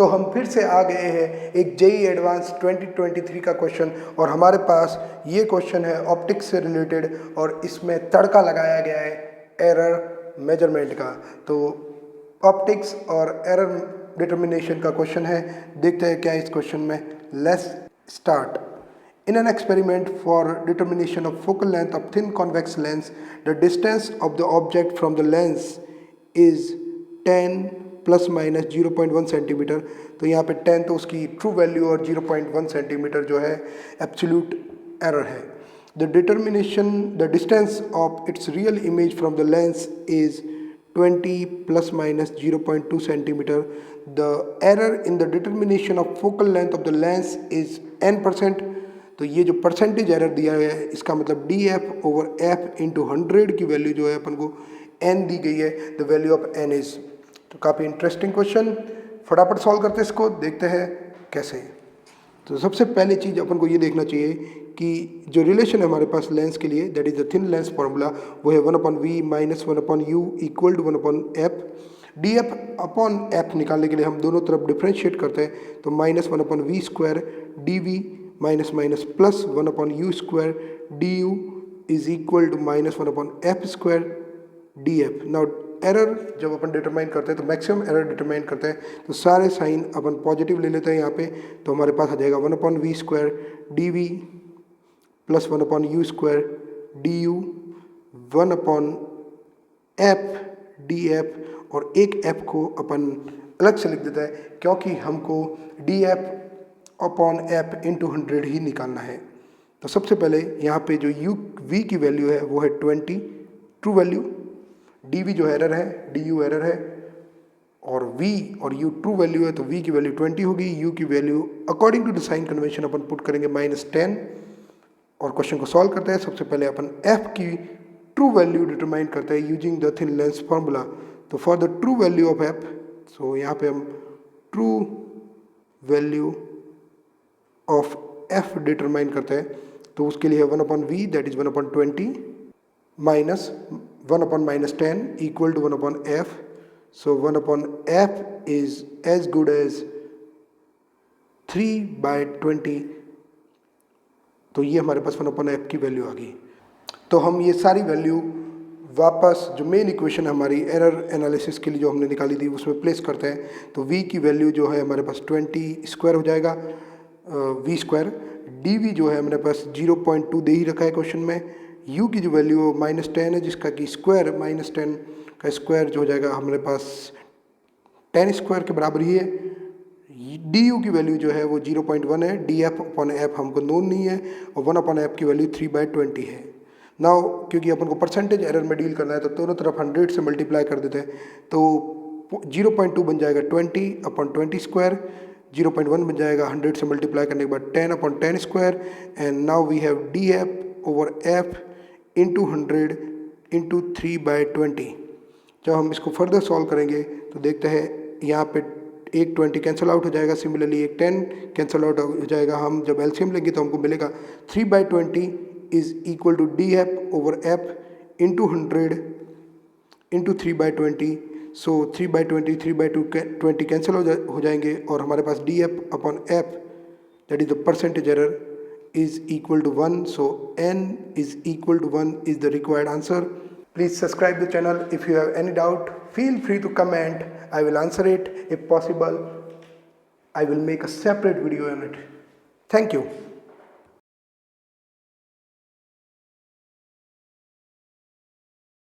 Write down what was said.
तो हम फिर से आ गए हैं एक जेईई एडवांस 2023 का क्वेश्चन, और हमारे पास ये क्वेश्चन है ऑप्टिक्स से रिलेटेड, और इसमें तड़का लगाया गया है एरर मेजरमेंट का। तो ऑप्टिक्स और एरर डिटर्मिनेशन का क्वेश्चन है, देखते हैं क्या इस क्वेश्चन में। Let's start. In an experiment for determination of focal length of thin convex lens, the distance of the object from the lens is 10 plus minus 0.1 centimetre. तो यहाँ पे 10 तो उसकी ट्रू वैल्यू और 0.1 सेंटीमीटर जो है एब्सोल्यूट एरर है। The distance of its real image from the lens is 20 plus minus 0.2 centimetre. The error in the determination of focal length of the lens is n%। तो ये जो percentage error दिया है इसका मतलब df ओवर f इंटू 100 की value जो है अपन को n दी गई है, the value of n is. तो काफ़ी इंटरेस्टिंग क्वेश्चन, फटाफट सॉल्व करते हैं इसको, देखते हैं कैसे। तो सबसे पहली चीज़ अपन को ये देखना चाहिए कि जो रिलेशन है हमारे पास लेंस के लिए, that is the thin lens formula, वो है 1/v minus 1/u equal to 1/f। df upon f निकालने के लिए हम दोनों तरफ डिफ्रेंशिएट करते हैं, तो minus 1/v square dv minus minus plus 1/u square du is equal to minus 1/f square df। Now error जब अपन डिटरमाइन करते हैं तो मैक्सिमम एरर डिटरमाइन करते हैं, तो सारे साइन अपन पॉजिटिव ले लेते हैं यहाँ पे, तो हमारे पास आ जाएगा 1/v square dv plus 1/u square du 1/f df, और एक f को अपन अलग से लिख देता है क्योंकि हमको df अपॉन f इंटू 100 ही निकालना है। तो सबसे पहले यहाँ पे जो v की वैल्यू है वो है 20 ट्रू वैल्यू, dv जो एरर है, du एरर है, और v और u ट्रू वैल्यू है, तो v की वैल्यू 20 होगी, u की value according to the sign convention अपन पुट करेंगे -10, और क्वेश्चन को सॉल्व करते हैं। सबसे पहले अपन f की ट्रू वैल्यू डिटरमाइन करते हैं using the thin lens formula. तो for the true value of f, so यहाँ पे हम true value of f determine करते हैं, तो उसके लिए 1/v that is 1/20 minus 1/-10 equal to 1/f. So 1/f is as good as 3/20। तो ये हमारे पास 1/f की वैल्यू आ गई। तो हम ये सारी वैल्यू वापस जो मेन इक्वेशन है हमारी एरर एनालिसिस के लिए जो हमने निकाली थी उसमें प्लेस करते हैं। तो v की वैल्यू जो है हमारे पास 20 स्क्वायर हो जाएगा, v स्क्वायर। dv जो है हमारे पास 0.2 दे ही रखा है क्वेश्चन में। u की जो वैल्यू -10 है, जिसका कि स्क्वायर -10 का स्क्वायर जो हो जाएगा हमारे पास 10 स्क्वायर के बराबर ही है। du की वैल्यू जो है वो 0.1 है, df अपॉन f हमको नोन नहीं है, और 1/f की वैल्यू 3/20 है। नाउ क्योंकि अपन को परसेंटेज एरर में डील करना है तो दोनों तरफ 100 से मल्टीप्लाई कर देते हैं, तो 0.2 बन जाएगा 20/20 स्क्वायर, 0.1 बन जाएगा 100 से मल्टीप्लाई करने के बाद 10/10 square, and now we have df over f into 100 into 3/20। जब हम इसको फर्दर सॉल्व करेंगे तो देखते हैं यहाँ पे एक 20 कैंसिल आउट हो जाएगा, सिमिलरली एक 10 कैंसिल आउट हो जाएगा। हम जब एलसीएम लेंगे तो हमको मिलेगा 3/20 is equal to df over f into 100 into 3/20। So 3/20 cancel हो जाएंगे, और हमारे पास df upon f that is the percentage error is equal to 1. So n is equal to 1 is the required answer. Please subscribe the channel. If you have any doubt, feel free to comment. I will answer it. If possible, I will make a separate video on it. Thank you.